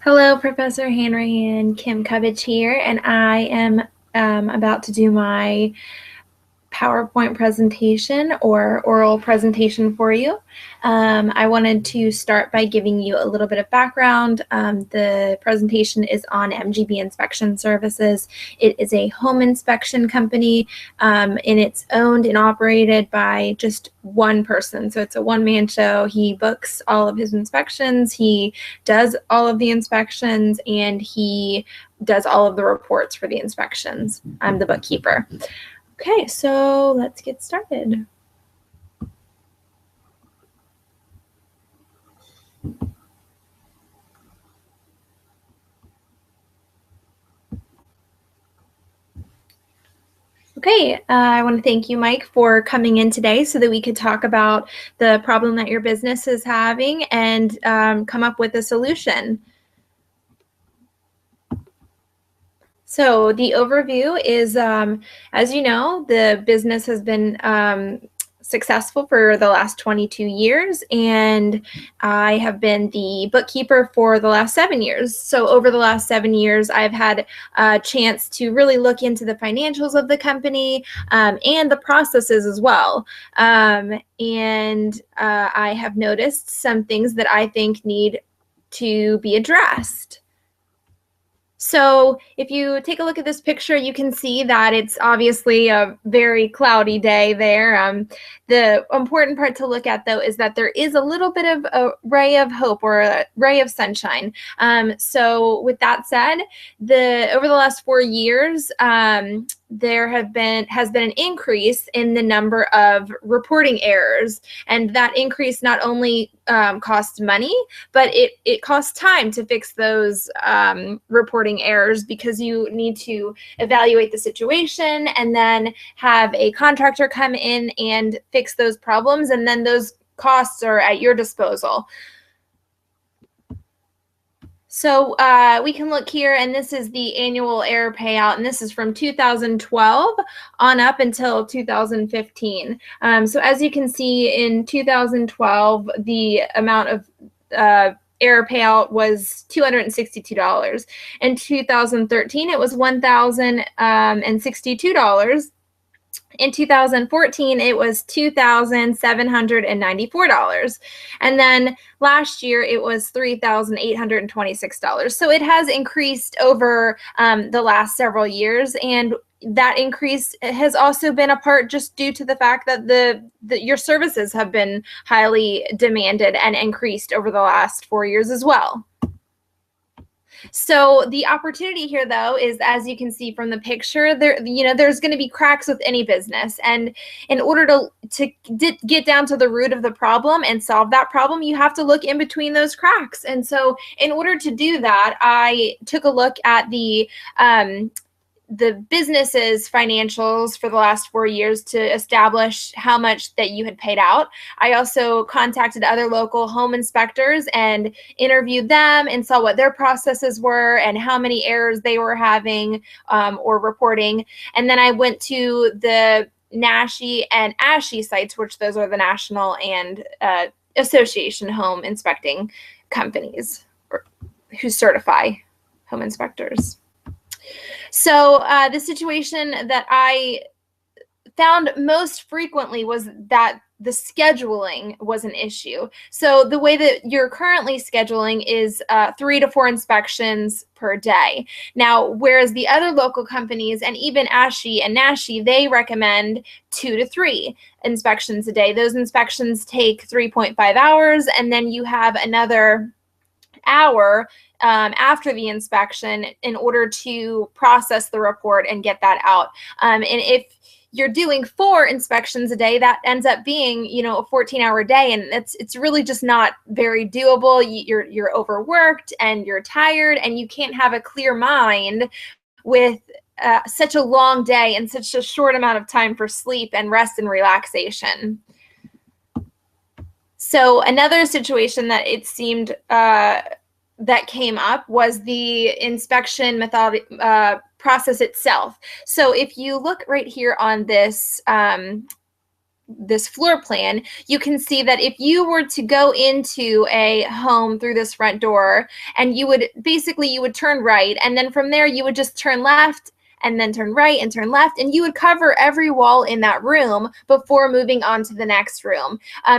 Hello, Professor Hanrahan. Kim Cubbage here, and I am about to do my PowerPoint presentation or oral presentation for you. I wanted to start by giving you a little bit of background. The presentation is on MGB Inspection Services. It is a home inspection company, and it's owned and operated by just one person. So it's a one-man show. He books all of his inspections, he does all of the inspections, and he does all of the reports for the inspections. I'm the bookkeeper. Okay, so let's get started. Okay, I want to thank you, Mike, for coming in today so that we could talk about the problem that your business is having and come up with a solution. So the overview is, as you know, the business has been successful for the last 22 years, and I have been the bookkeeper for the last 7 years. So over the last 7 years, I've had a chance to really look into the financials of the company and the processes as well. I have noticed some things that I think need to be addressed. So if you take a look at this picture, you can see that it's obviously a very cloudy day there. The important part to look at, though, is that there is a little bit of a ray of hope or a ray of sunshine. So with that said, over the last 4 years, there has been an increase in the number of reporting errors, and that increase not only costs money, but it costs time to fix those reporting errors, because you need to evaluate the situation and then have a contractor come in and fix those problems, and then those costs are at your disposal. So we can look here, and this is the annual error payout, and this is from 2012 on up until 2015. So as you can see, in 2012, the amount of error payout was $262. In 2013, it was $1,062. In 2014, it was $2,794. And then last year, it was $3,826. So it has increased over the last several years. And that increase has also been a part just due to the fact that your services have been highly demanded and increased over the last 4 years as well. So the opportunity here, though, is, as you can see from the picture, there's going to be cracks with any business, and in order to get down to the root of the problem and solve that problem, you have to look in between those cracks. And so, in order to do that, I took a look at the business's financials for the last 4 years to establish how much that you had paid out. I also contacted other local home inspectors and interviewed them and saw what their processes were and how many errors they were having or reporting. And then I went to the NASHI and ASHI sites, which those are the National and Association Home Inspecting Companies who certify home inspectors. So the situation that I found most frequently was that the scheduling was an issue. So the way that you're currently scheduling is 3 to 4 inspections per day. Now, whereas the other local companies and even ASHI and NASHI, they recommend 2 to 3 inspections a day. Those inspections take 3.5 hours, and then you have another hour after the inspection in order to process the report and get that out. And if you're doing 4 inspections a day, that ends up being, a 14-hour day, and it's really just not very doable. You're overworked and you're tired, and you can't have a clear mind with such a long day and such a short amount of time for sleep and rest and relaxation. So another situation that it seemed that came up was the inspection method process itself. So if you look right here on this this floor plan, you can see that if you were to go into a home through this front door, and you would turn right, and then from there you would just turn left and then turn right and turn left, and you would cover every wall in that room before moving on to the next room.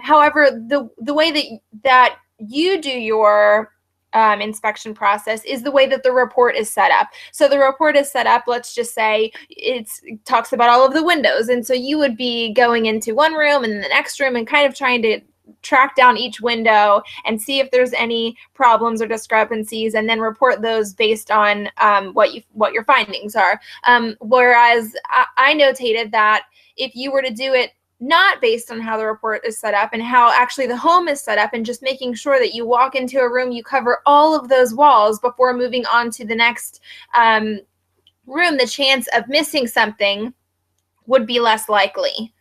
However, the way that you do your inspection process is the way that the report is set up. So the report is set up, let's just say it talks about all of the windows. And so you would be going into one room and then the next room and kind of trying to track down each window and see if there's any problems or discrepancies, and then report those based on what your findings are. Whereas I notated that if you were to do it not based on how the report is set up and how actually the home is set up, and just making sure that you walk into a room, you cover all of those walls before moving on to the next room, the chance of missing something would be less likely.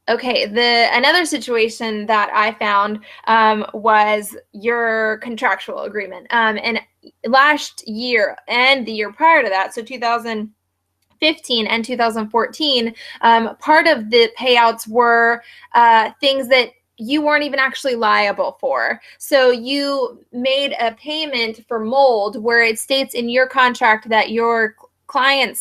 Okay, another situation that I found was your contractual agreement. And last year and the year prior to that, so 2015 and 2014, part of the payouts were things that you weren't even actually liable for. So you made a payment for mold where it states in your contract that your client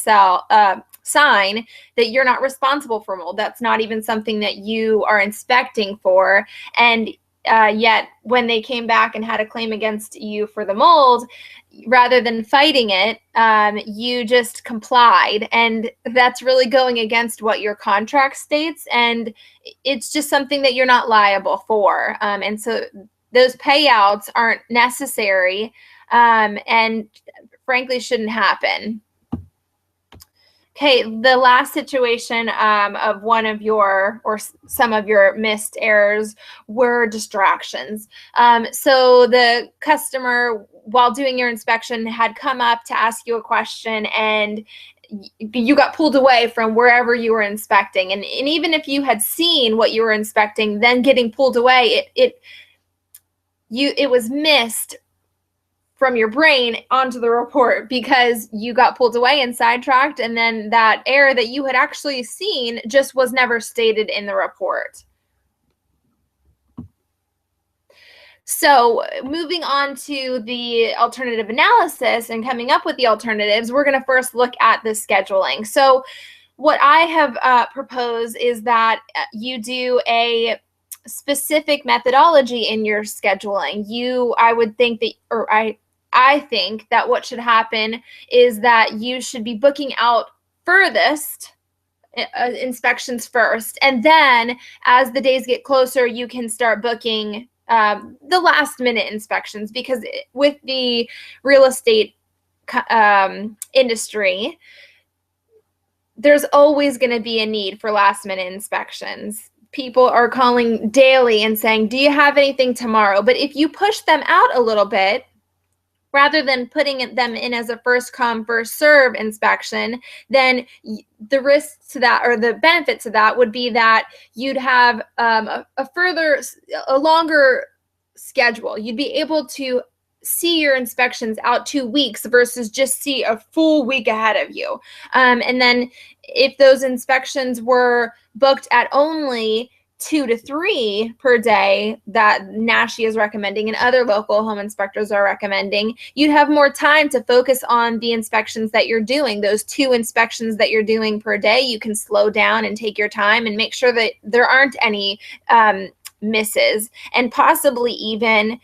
sign that you're not responsible for mold. That's not even something that you are inspecting for. And yet when they came back and had a claim against you for the mold, rather than fighting it, you just complied. And that's really going against what your contract states. And it's just something that you're not liable for. And so those payouts aren't necessary, and frankly shouldn't happen. Okay, the last situation of one of your or some of your missed errors were distractions. So the customer, while doing your inspection, had come up to ask you a question, and you got pulled away from wherever you were inspecting. And even if you had seen what you were inspecting, then getting pulled away, it was missed from your brain onto the report because you got pulled away and sidetracked, and then that error that you had actually seen just was never stated in the report. So moving on to the alternative analysis and coming up with the alternatives, we're going to first look at the scheduling. So what I have proposed is that you do a specific methodology in your scheduling. I think that what should happen is that you should be booking out furthest inspections first, and then as the days get closer, you can start booking the last minute inspections, because with the real estate industry, there's always going to be a need for last minute inspections. People are calling daily and saying, do you have anything tomorrow? But if you push them out a little bit, rather than putting them in as a first come, first serve inspection, then the risk to that, or the benefit to that, would be that you'd have a longer schedule. You'd be able to see your inspections out 2 weeks versus just see a full week ahead of you. And then if those inspections were booked at only 2 to 3 per day that NASHI is recommending and other local home inspectors are recommending, you'd have more time to focus on the inspections that you're doing. Those 2 inspections that you're doing per day, you can slow down and take your time and make sure that there aren't any misses, and possibly even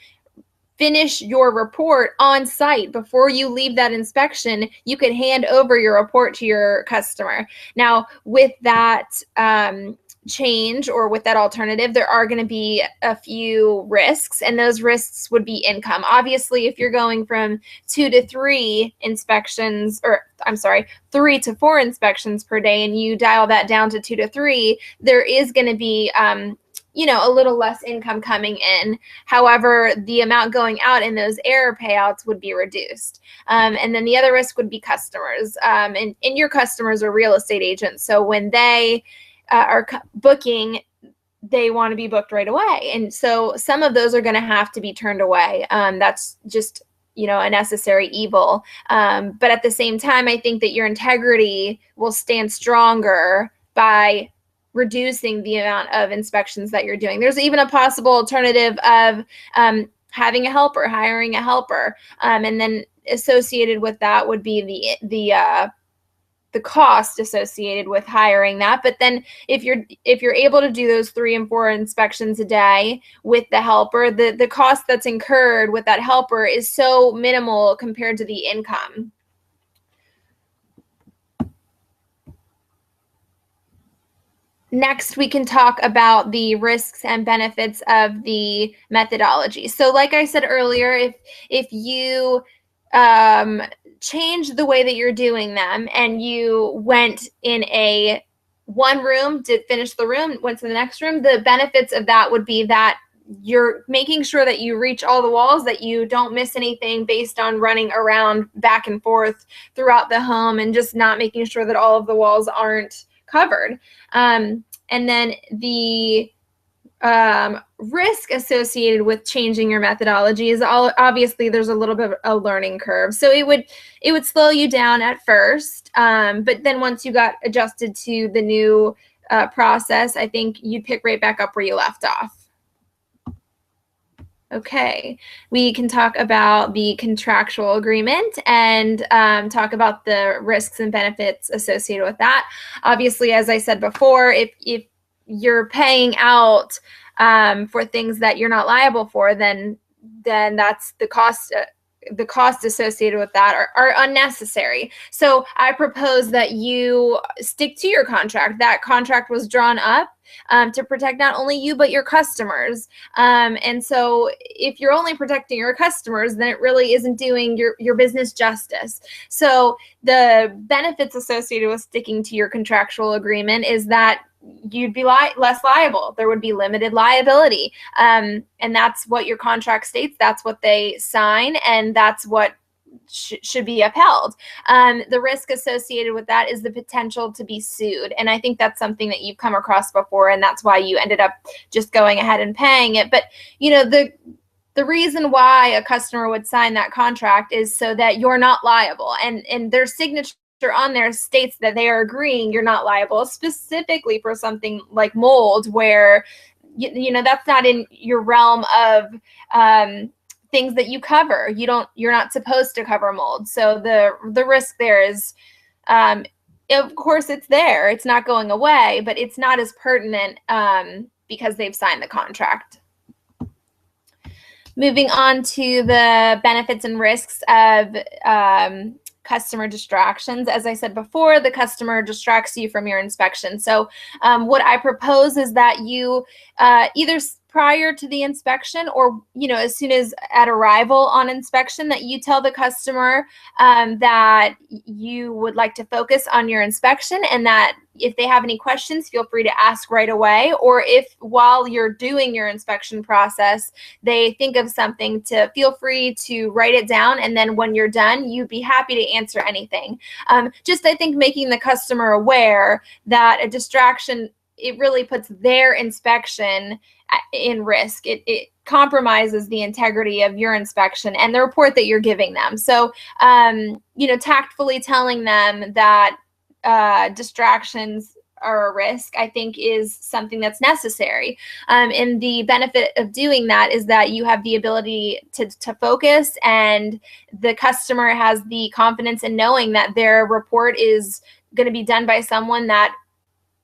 finish your report on site before you leave that inspection. You could hand over your report to your customer. Now, with that change, or with that alternative, there are going to be a few risks, and those risks would be income. Obviously, if you're going from 2 to 3 inspections, or I'm sorry, 3 to 4 inspections per day, and you dial that down to 2 to 3, there is going to be a little less income coming in. However, the amount going out in those error payouts would be reduced. And then the other risk would be customers. And your customers are real estate agents. So when they are booking, they want to be booked right away. And so some of those are going to have to be turned away. That's just, a necessary evil. But at the same time, I think that your integrity will stand stronger by reducing the amount of inspections that you're doing. There's even a possible alternative of having a helper, hiring a helper, and then associated with that would be the cost associated with hiring that. But then if you're able to do those 3 and 4 inspections a day with the helper, the cost that's incurred with that helper is so minimal compared to the income. Next, we can talk about the risks and benefits of the methodology. So like I said earlier, if you change the way that you're doing them and you went in one room, did finish the room, went to the next room, the benefits of that would be that you're making sure that you reach all the walls, that you don't miss anything based on running around back and forth throughout the home and just not making sure that all of the walls aren't covered. And then the risk associated with changing your methodology is obviously there's a little bit of a learning curve. So it would slow you down at first, but then once you got adjusted to the new process, I think you'd pick right back up where you left off. Okay, we can talk about the contractual agreement and talk about the risks and benefits associated with that. Obviously, as I said before, if you're paying out for things that you're not liable for, then that's the cost. The costs associated with that are unnecessary. So I propose that you stick to your contract. That contract was drawn up to protect not only you, but your customers. And so if you're only protecting your customers, then it really isn't doing your business justice. So the benefits associated with sticking to your contractual agreement is that you'd be less liable. There would be limited liability. And that's what your contract states. That's what they sign, and that's what should be upheld. The risk associated with that is the potential to be sued. And I think that's something that you've come across before, and that's why you ended up just going ahead and paying it. But, you know, the reason why a customer would sign that contract is so that you're not liable, and their signature on there states that they are agreeing you're not liable, specifically for something like mold, where you know that's not in your realm of things that you cover. You're not supposed to cover mold. So the risk there is, of course, it's there. It's not going away, but it's not as pertinent because they've signed the contract. Moving on to the benefits and risks of customer distractions. As I said before, the customer distracts you from your inspection. So what I propose is that you either prior to the inspection or, you know, as soon as at arrival on inspection, that you tell the customer that you would like to focus on your inspection, and that if they have any questions, feel free to ask right away. Or if while you're doing your inspection process, they think of something, to feel free to write it down. And then when you're done, you'd be happy to answer anything. Just, I think, making the customer aware that a distraction, it really puts their inspection in risk. It compromises the integrity of your inspection and the report that you're giving them. So, you know, tactfully telling them that distractions are a risk, I think, is something that's necessary. And the benefit of doing that is that you have the ability to focus, and the customer has the confidence in knowing that their report is going to be done by someone that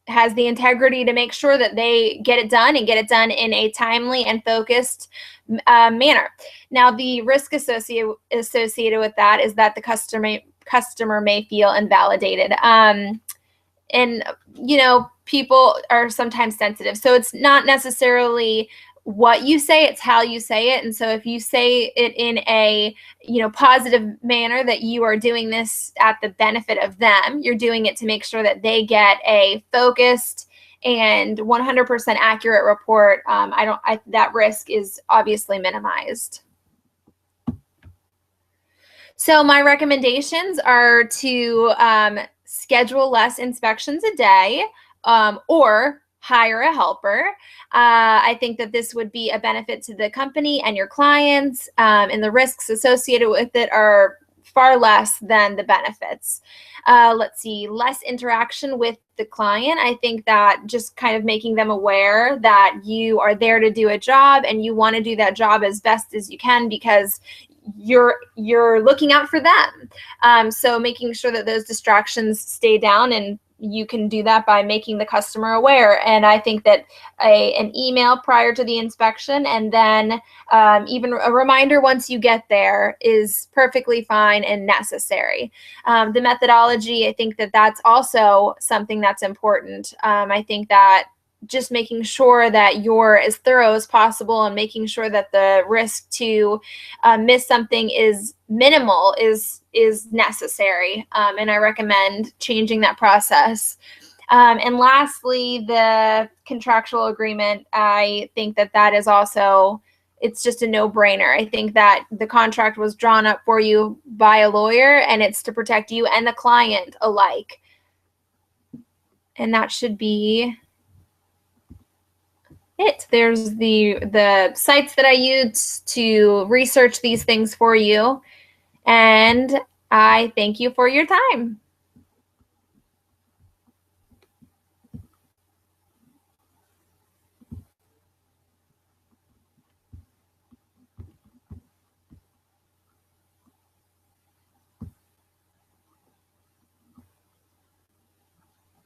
has the integrity to make sure that they get it done, and get it done in a timely and focused manner. Now, the risk associated with that is that the customer may feel invalidated. And, you know, people are sometimes sensitive. So it's not necessarily what you say, it's how you say it. And so if you say it in a, you know, positive manner, that you are doing this at the benefit of them, you're doing it to make sure that they get a focused and 100% accurate report, that risk is obviously minimized. So my recommendations are to schedule less inspections a day, or hire a helper. I think that this would be a benefit to the company and your clients, and the risks associated with it are far less than the benefits. Let's see, less interaction with the client. I think that just kind of making them aware that you are there to do a job and you want to do that job as best as you can because you're looking out for them. So making sure that those distractions stay down, and you can do that by making the customer aware. And I think that an email prior to the inspection, and then even a reminder once you get there, is perfectly fine and necessary. The methodology, I think that that's also something that's important. I think that just making sure that you're as thorough as possible and making sure that the risk to miss something is minimal is necessary. And I recommend changing that process. And lastly, the contractual agreement, I think that that is also, it's just a no-brainer. I think that the contract was drawn up for you by a lawyer, and it's to protect you and the client alike. And that should be it. There's the sites that I use to research these things for you. And I thank you for your time.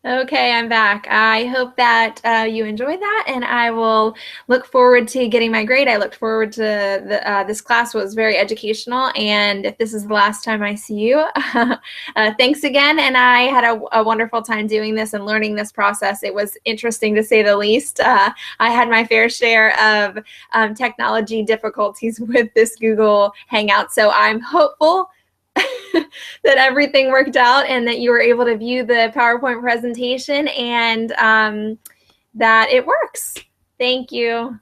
Okay, I'm back. I hope that you enjoyed that, and I will look forward to getting my grade. I looked forward to this class. Was very educational, and if this is the last time I see you, thanks again. And I had a wonderful time doing this and learning this process. It was interesting to say the least. I had my fair share of technology difficulties with this Google Hangout, so I'm hopeful that everything worked out and that you were able to view the PowerPoint presentation and that it works. Thank you.